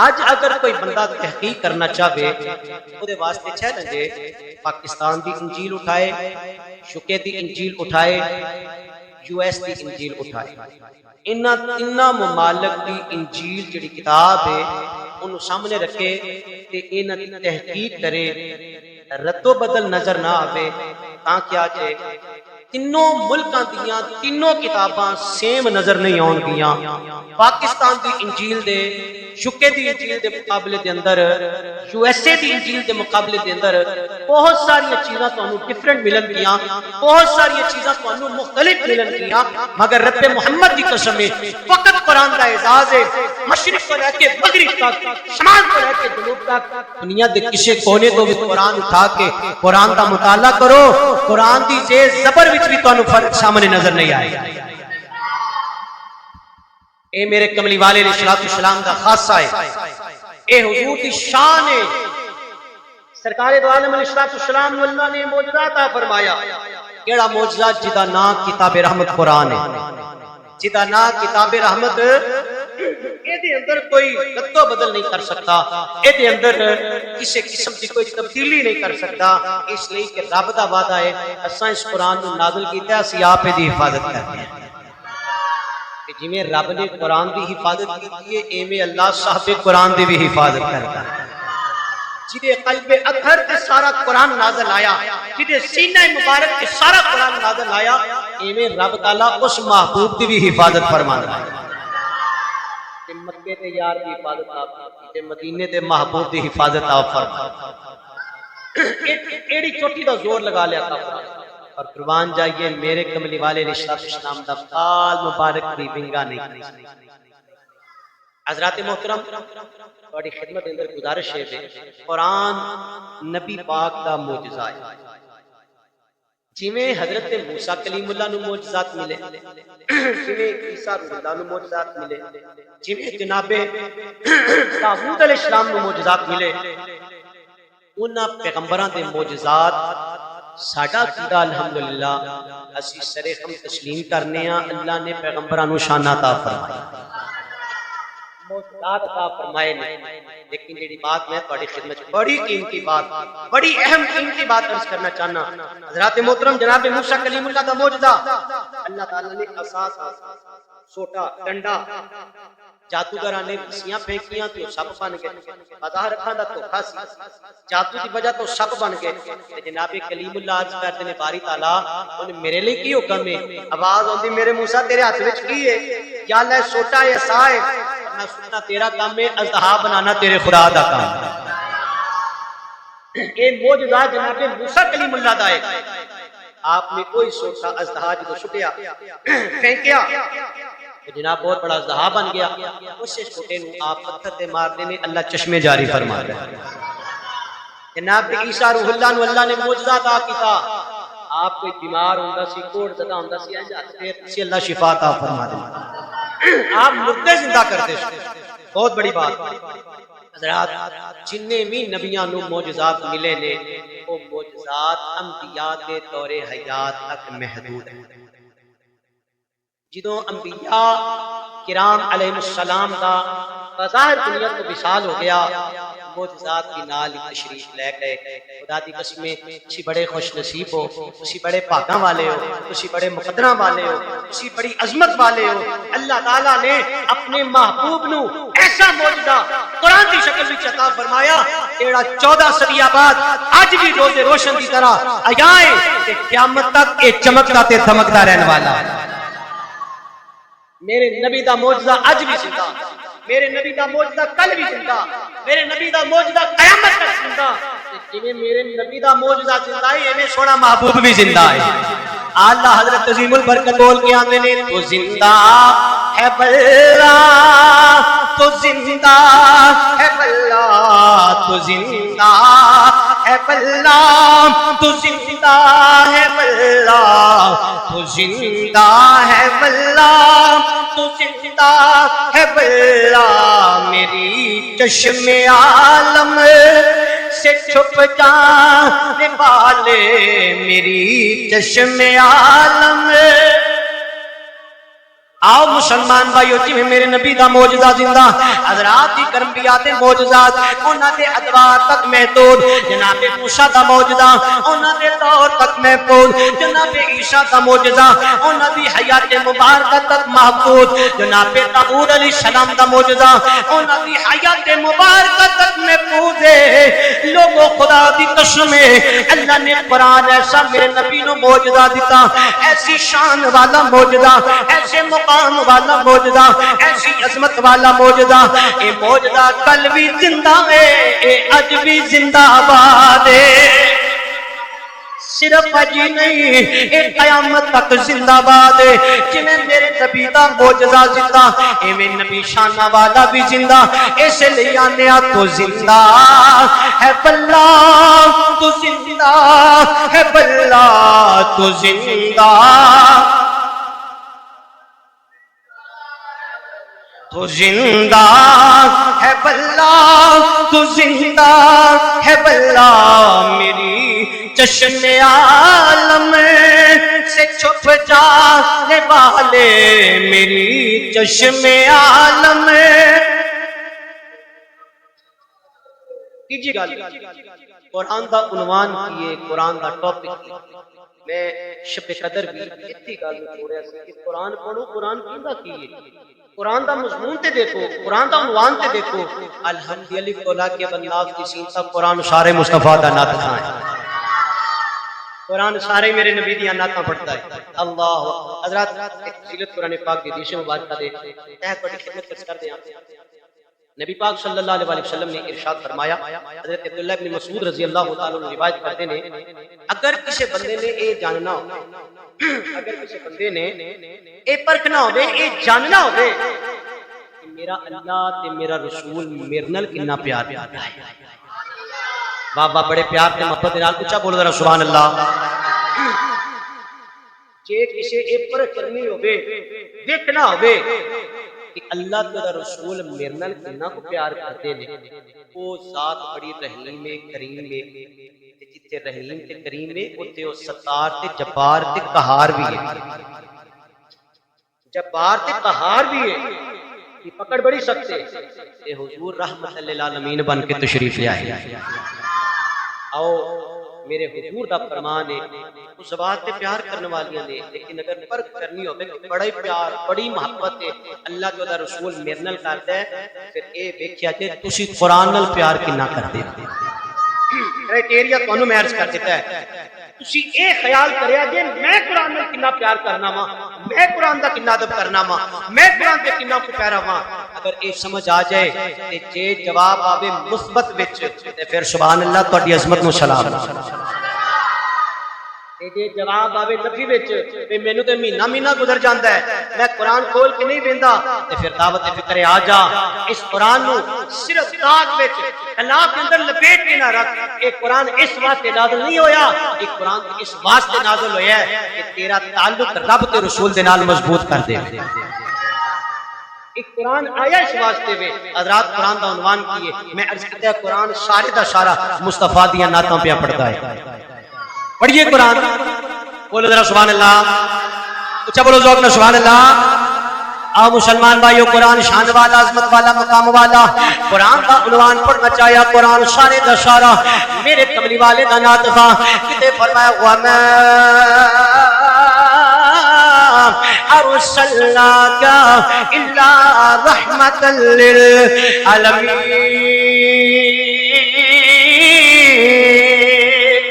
آج اگر کوئی بندہ تحقیق کرنا چاہے وہ واسطے چیلنج ہے پاکستان دی انجیل اٹھائے، شکے دی انجیل اٹھائے، یو ایس دی انجیل اٹھائے، انہاں ممالک دی انجیل جڑی کتاب ہے انہوں سامنے رکھے تے انہاں دی تحقیق کرے، رد و بدل نظر نہ آوے تاکہ آجے تینوں ملکاں دیاں تینوں کتاباں سیم نظر نہیں آن گیاں۔ پاکستان دی انجیل دے، شکے دی انجیل دے مقابلے دے اندر، یو ایس اے دی انجیل دے مقابلے دے اندر بہت ساری چیزاں تانوں ڈیفرنٹ ملن گیاں، بہت ساری چیزاں تانوں مختلف ملن گیاں، مگر رب محمد دی قسم ہے فقط قرآن دا اعزاز ہے۔ مشرق کو لے کے مغرب تک، شمال کو لے کے جنوب تک، دنیا دے کسے کونے تو بھی قرآن اٹھا کے قرآن دا مطالعہ کرو، قرآن دی زیر زبر وچ بھی تانوں فرق سامنے نظر نہیں آئے گا۔ اے میرے کملی والے علیہ السلام دا خاصہ ہے، اے حضور دی شان ہے۔ سرکار دو عالم علیہ السلام نے اللہ نے معجزہ عطا فرمایا، کیڑا معجزہ؟ جدا نام کتاب رحمت قرآن ہے، جدا نام کتاب رحمت، اے دے اندر کوئی رد و بدل نہیں کر سکتا، اے دے اندر کسی قسم کی کوئی تبدیلی نہیں کر سکتا، اس لیے کہ رب دا وعدہ ہے اساں اس قرآن کو نازل کیتا ہے، اسی آپ دی حفاظت کرتے ہیں۔ جی میں رب نے قرآن دی حفاظت کی ہے، ایویں اللہ صاحب قرآن دی بھی حفاظت کرتا ہے۔ جدے قلب اطہر تے سارا قرآن نازل آیا، جدے سینہ مبارک تے سارا قرآن نازل آیا، ایویں رب تعالیٰ اس محبوب دی بھی حفاظت فرماندا ہے۔ تے مکے تے یار دی حفاظت آپ تے مدینے تے محبوب دی حفاظت آپ فرماندا۔ ایڑی چوٹی دا زور لگا لیا تھا قرآن، اور قربان جائیے میرے کملی والے علیہ السلام دا فال مبارک دی ونگا نہیں۔ حضرات محترم تہاڈی خدمت اندر گزارش ہے قرآن نبی پاک دا معجزہ ہے۔ جویں حضرت موسیٰ کلیم اللہ نو معجزات ملے، جویں عیسیٰ روح اللہ نو معجزات ملے، جویں جناب داؤد علیہ السلام نو معجزات ملے، انہاں پیغمبراں دے معجزات ساڈا عقیدہ الحمدللہ اسی سرے ہم تسلیم کرنے ہیں۔ اللہ نے پیغمبراں نو شان عطا فرمائی، معجزات عطا فرمائے نے، لیکن جڑی بات میں تہاڈی خدمت بڑی قیمتی بات، بڑی اہم قیمتی بات عرض کرنا چاہنا، حضرات محترم جناب موسیٰ کلیم اللہ دا معجزہ، اللہ تعالیٰ نے اساس، سوٹا، ڈنڈا، جادوگراں نے رسیاں پھینکیاں تو سب بن گئے، بظاہر رکھاں دا دھوکا سی، جادو دی وجہ تو سب بن گئے۔ جناب کلیم اللہ عرض کرتے نے باری تعالیٰ انہیں میرے لئے کی حکم ہے؟ آواز ہوندی میرے موسیٰ تیرے ہاتھ وچ کی ہے؟ یا اللہ سوٹا یا سا ہے؟ نہ سننا تیرا کام ہے، اژدہا بنانا تیرے خدا دا کام ہے۔ اے معجزہ جناب موسیٰ کلیم اللہ دا ہے۔ آپ نے کوئی سوٹا اژدہا جدو چھٹیا پھینکیا جناب بہت بڑا اژدہا بن گیا، اسے چھوٹے نو آپ پتھر تے مار دینے، اللہ چشمے جاری فرما دے۔ جناب عیسیٰ روح اللہ نو اللہ نے معجزہ عطا کیتا، آپ کوئی بیمار ہوندا سی، کوڑ زدہ ہوندا سی، اسی اللہ شفا عطا فرما دے، آپ مردے زندہ کرتے ہیں۔ بہت بڑی بات حضرات، جننے بھی نبیاں نو معجزات ملے نے وہ معجزات انبیاء دے دور حیات تک محدود ہیں۔ جدوں انبیاء کرام علیہ السلام دا بظاہر دنیا تو وصال ہو گیا، معجزات کی نال تشریف لے گئے۔ خدا دی قسمیں تسی بڑے خوش نصیب ہو، تسی بڑے بھاگاں والے ہو، تسی بڑے مقدراں والے ہو، تسی بڑی عظمت والے ہو۔ اللہ تعالیٰ نے اپنے محبوب نو ایسا معجزہ قرآن کی شکل وچ عطا فرمایا، ایڑا 14 صدیاں بعد اج بھی روز روشن کی طرح آیا تے قیامت تک یہ چمکدا تے دھمکدا رہن والا۔ میرے نبی دا معجزہ اج بھی زندہ، میرے نبی دا معجزہ کل بھی زندہ، میرے نبی دا معجزہ قیامت تک زندہ۔ جویں میرے نبی دا معجزہ زندہ ہے، ایویں سونا محبوب بھی زندہ ہے۔ اللہ حضرت عظیم البرکت بول کے آندے نے، تو زندہ ہے بلّہ، تو زندہ ہے بلّہ، تو زندہ ہے بلّہ، تو زندہ ہے بلّہ، تو زندہ ہے بلّہ، تو زندہ ہے بلّہ، میری چشم عالم سے چھپ جانے والے، میری چشم عالم آؤ مسلمان بھائیو جی میرے نبی دا موجزہ زندہ حضرات دی کرمبیات موجزات انہاں دے ادوار تک محدود جناب موسیٰ دا موجزہ انہاں دے دور تک محفوظ جناب عیسیٰ دا موجزہ انہاں دی حیات مبارکہ تک محفوظ جناب داؤد علیہ السلام دا موجزہ انہاں دی حیات مبارکہ تک محفوظ ہے لوگوں خدا دی قسم ہے اللہ نے قرآن ایسا میرے نبی نو موجزہ دیتا ایسی شان والا موجزہ ایسے مقام والا موجزہ ایسی عظمت والا موجزہ اے موجزہ کل بھی زندہ ہے اے اج بھی زندہ آباد ہے صرف اجی نہیں اے قیامت تک زندہ باد ہے جنہیں میرے نبی دا موجزہ زندہ اے میں نبی شانہ والا بھی زندہ اسے لے آنے تو زندہ ہے بلّہ تو زندہ ہے بلّہ تو زندہ تو زندہ ہے بلّہ تو زندہ ہے بلّہ میری چشم عالم سے چھپ جانے والے میری چشم عالم کیجئے گا قرآن دا عنوان کیے قرآن دا ٹاپک میں شب قدر بھی اتنی گل چھوڑیا سی کہ قرآن پڑھو قرآن کیندا کیے قرآن دا مضمون تے دیکھو قرآن دا عنوان تے دیکھو الحمد للہ کولا کے بنداز کی سین تک قرآن سارے مصطفیٰ دا نعت ہے قرآن سارے میرے نبی دی نعتاں پڑھتا ہے اللہ حضرات فضیلت قرآن پاک کی حدیث مبارکہ دے اے بڑی خدمت کر دیں نبی پاک صلی اللہ علیہ وسلم نے ارشاد فرمایا حضرت عبداللہ بن مسعود رضی اللہ تعالیٰ عنہ روایت کرتے نے اگر کسی بندے نے اے جاننا ہو اگر کسی بندے نے اے پرکھنا ہوئے اے جاننا ہوئے کہ میرا اللہ تے میرا رسول میرے نال کنا پیار کرتا ہے بابا بڑے پیار تے محبت نال اونچا بولو ذرا سبحان اللہ جے کسی اے پرکھ کرنی ہوئے دیکھنا ہوئے کہ اللہ تعالی رسول میرے نال کنا کو پیار کرتے ہیں وہ ذات بڑی رحیم کریم ہے جتھے رحیم تے کریم ہے اوتھے او ستار تے جبار تے قہار بھی ہے جبار تے قہار بھی ہے یہ پکڑ بڑی سخت ہے اے حضور رحمت للعالمین بن کے تشریف لے آئے آؤ میرے حضور دا فرمان ہے اس بات تے پیار کرنے والیاں نے لیکن اگر فرق کرنی ہو کہ بڑا ہی پیار بڑی محبت ہے اللہ کے رسول میرے نال کردا ہے پھر اے ویکھیا کہ تسی قرآن نال پیار کنا کردے کرائٹیریا تانوں میں عرض کر دیتا ہے تسی اے خیال کریا کہ میں قرآن نال کنا پیار کرنا وا میں قرآن دا کنا ادب کرنا وا میں قرآن دے کنا کو پیارا وا اگر اے سمجھ آ جائے تے جے جواب آوے مثبت وچ تے پھر سبحان اللہ تہاڈی عظمت نو سلام جے جواب آوے نفی وچ تے مینوں تے مہینہ مہینہ گزر جاندا ہے میں قرآن کھول کے نہیں ویندا تے پھر دعوت فکر آ جا اس قرآن نو صرف داغ وچ اللہ کے اندر لپیٹ کے نہ رکھ اے قرآن اس واسطے نازل نہیں ہویا اے قرآن اس واسطے نازل ہویا ہے کہ تیرا تعلق رب تے رسول دے نال مضبوط کر دے ایک قرآن آیا اس واسطے میں حضرات قرآن دا عنوان کیے میں عرض کرتا ہے قرآن سارے دا سارا مصطفیٰ دیاں نعتاں پہ پڑھتا ہے پڑھیے قرآن بولو ذرا سبحان اللہ اچھا بولو ذوق نہ سبحان اللہ آ مسلمان بھائیو قرآن شان والا عظمت والا مقام والا قرآن کا عنوان پڑھنا چاہیا قرآن سارے دا سارا میرے کملی والے دا نعت تھا کتے فرمایا وَمَا أرسلناك إلا رحمة للعالمين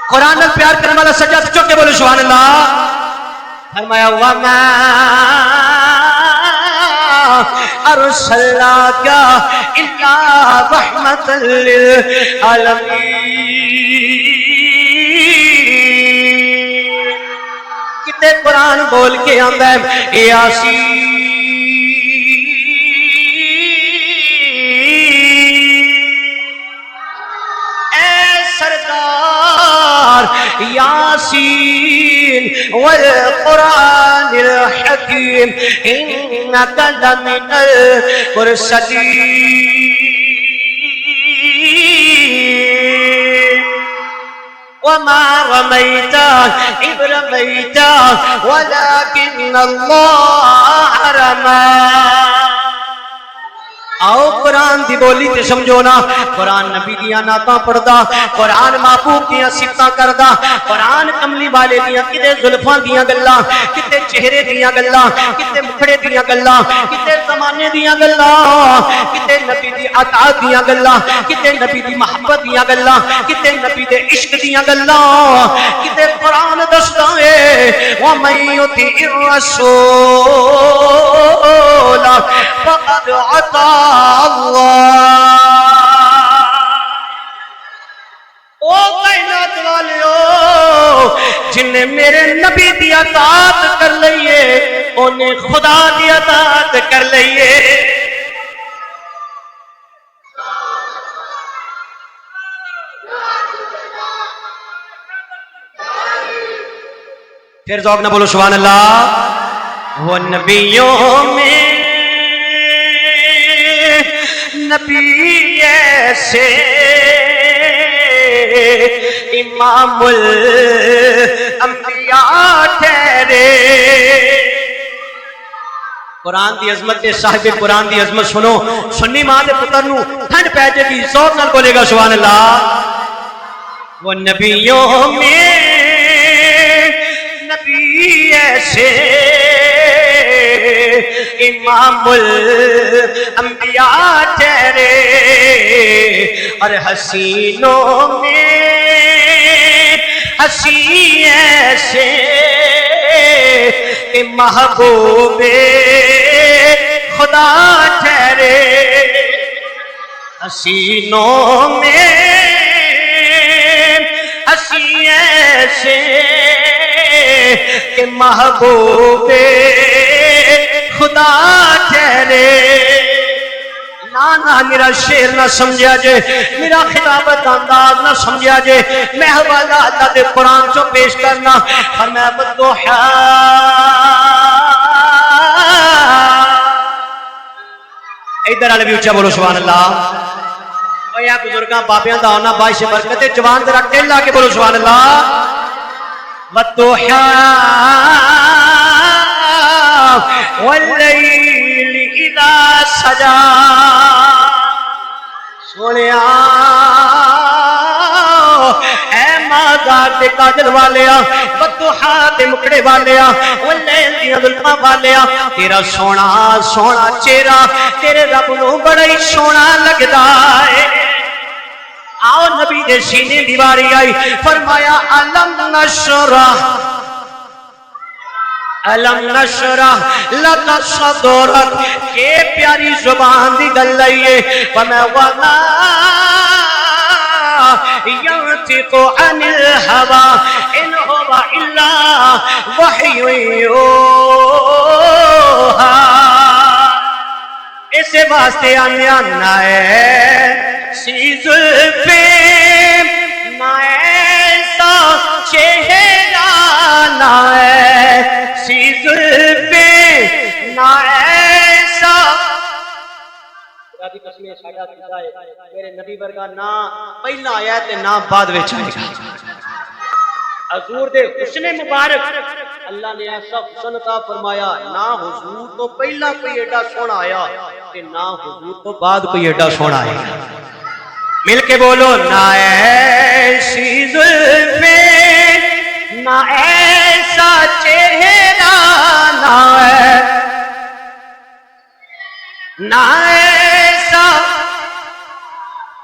قرآن نال پیار کرنے والا سجاد چوک کے بولو سبحان اللہ فرمایا وَمَا أرسلناك إلا رحمة للعالمين کتے قرآن بول کے آندا ہے یاسین اے سردار یاسین والقرآن الحکیم انکا لمن المرسلین وما رميت إذ رميت ولكن الله رمى. آؤ قرآن دی بولی تے سمجھو نا. قرآن نبی دیا ناتاں پڑھدا، قرآن محبوب دیا صفتاں کردا، قرآن کملی والے دیا کتے زلفاں دیا گلاں، کتے چہرے دیا گلاں، کتے مکھڑے دیا گلاں، کتے زمانے دیا گلاں، کتے نبی دی اطاعت دیا گلاں، کتے نبی دی محبت دیا گلاں، کتے نبی دے عشق دیا گلاں. کتے قرآن دسدا اے وَمَن يُطِعِ الرَّسُولَ فَقَدْ عَطَاعَ او کائنات والیو جن نے میرے نبی دی اطاعت کر لئیے انہیں خدا دی اطاعت کر لئیے. پھر ذوق نہ بولو سبحان اللہ. وہ نبیوں میں نبی ایسے امام الانبیاء ٹھہرے. قرآن دی عظمت دے صاحب قرآن دی عظمت سنو. سنی ماں دے پتر نو ٹھنڈ پہ جے گی ذوق نال بولے گا سبحان اللہ. وہ نبیوں میں نبی ایسے امام الانبیاء ٹھہرے اور حسینوں میں حسین ایسے محبوب خدا ٹھہرے. حسینوں میں حسین ایسے محبوب خدا ٹھہرے. نانا میرا شعر نہ سمجھا جے، میرا خطابت انداز نہ سمجھا جے. میں حوالہ اللہ دے قرآن چو پیش کرنا. فرمایا والضحیٰ ادھر والے بھی اچھا بولو سبحان اللہ. اور یا بزرگاں بابیاں دا ہونا باعث برکت جوان ذرا ٹیل لا کے بولو سبحان اللہ. والضحیٰ واللیل اذا سجا. سونیا اے مازار دے کاجل والیا، والضحیٰ دے مکڑے والیا، واللیل دی ظلماں والیا، تیرا سونا سونا چہرہ تیرے رب نو بڑا ہی سونا لگدا ہے. آؤ نبی دے سینے دیواری آئی. فرمایا علم نشرح علم نشرح لک صدرک. یہ پیاری زبان دی گل لئیے. وما وما ينطق عن الهوى ان هو الا وحی یوحى. اسے واسطے آنے آنا ہے سی زلفیں نہ ایسا چہرہ نہ ایسی زلفیں نہ ایسا. میرے نبی ورگا نہ پہلا آیا تے نہ بعد وچ آئے گا. حضور دے حسن مبارک اللہ نے ایسا حسن عطا فرمایا. نہ حضور تو پہلا کوئی ایڈا سونا آیا تے نہ حضور تو بعد کوئی ایڈا سونا آئے گا. مل کے بولو نہ ایسی زلفیں نہ ایسا چہرہ نہ ایسا.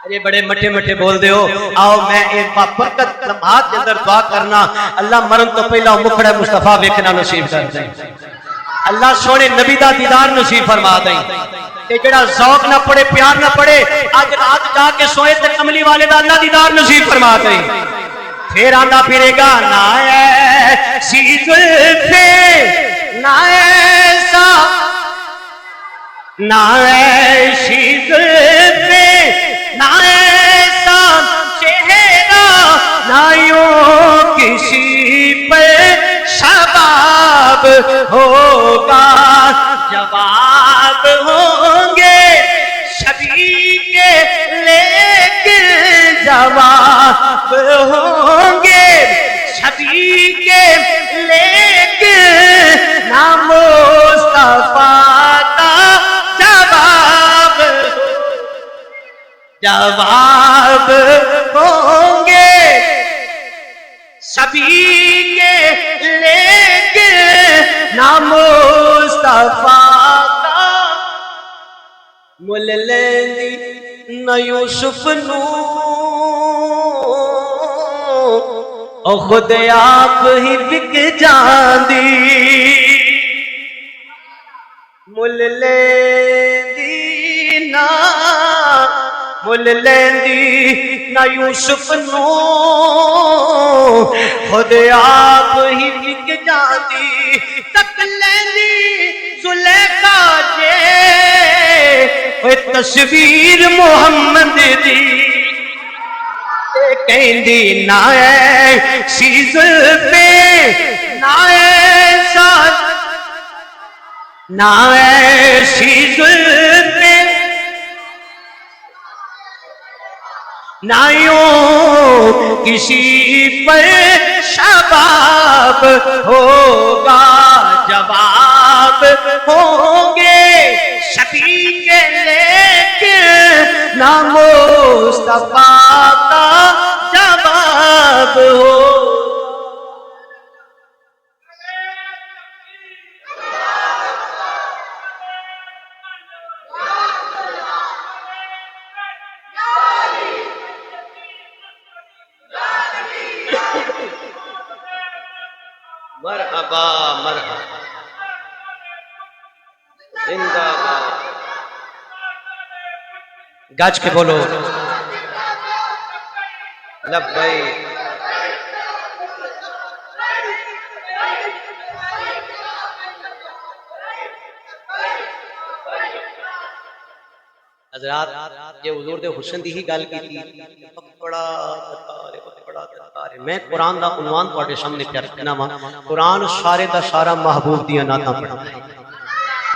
ارے بڑے مٹھے مٹھے بول دے ہو. آؤ میں ایک برکت لمحات کے اندر دعا کرنا. اللہ مرن تو پہلا مکھڑا مصطفیٰ ویکھنا نصیب کر دیں. اللہ سونے نبی دا دیدار نصیب فرما دیں. تے جڑا ذوق نہ پڑے پیار نہ پڑے آج رات جا کے سوئے تے کملی والے دا اللہ دیدار نصیب فرما دیں. پھر آندا پھرے گا نہ ایسی زلفیں نہ ایسا نہ ایسی زلفیں نہ ایسا چہرہ نہ یوں کسی پر شباب ہوگا. جواب ہوں گے شبی کے لیکن جواب ہوں گے شفیع کے لیکن نام مصطفیٰ کا جواب ہوں گے سبھی کے لیکن نام مصطفیٰ کا مل لیندی نہ یوسف نو او خود آپ ہی بک جاندی مل لیندی نہ مل لیندی نہ یوسف نو خود آپ ہی بک جاندی تک لیندی زلیخا جے تصویر محمد دی کہندی نہ ایسی زلفیں نہ ایسا نہ ایسی زلفیں نہ یوں کسی پر شباب ہوگا جواب ہوں گے شفیع کے لیکن نہ مصطفیٰ کا جواب ہو مرحبا مرحبا زندہ باد گج کے بولو لبیک حضرات یہ حضور دے حسن دی ہی گل کی تھی بڑا میں قرآن دا عنوان تواڈے سامنے پیش کرنا وا قرآن سارے دا سارا محبوب دیاں نعتاں پڑھدا ہے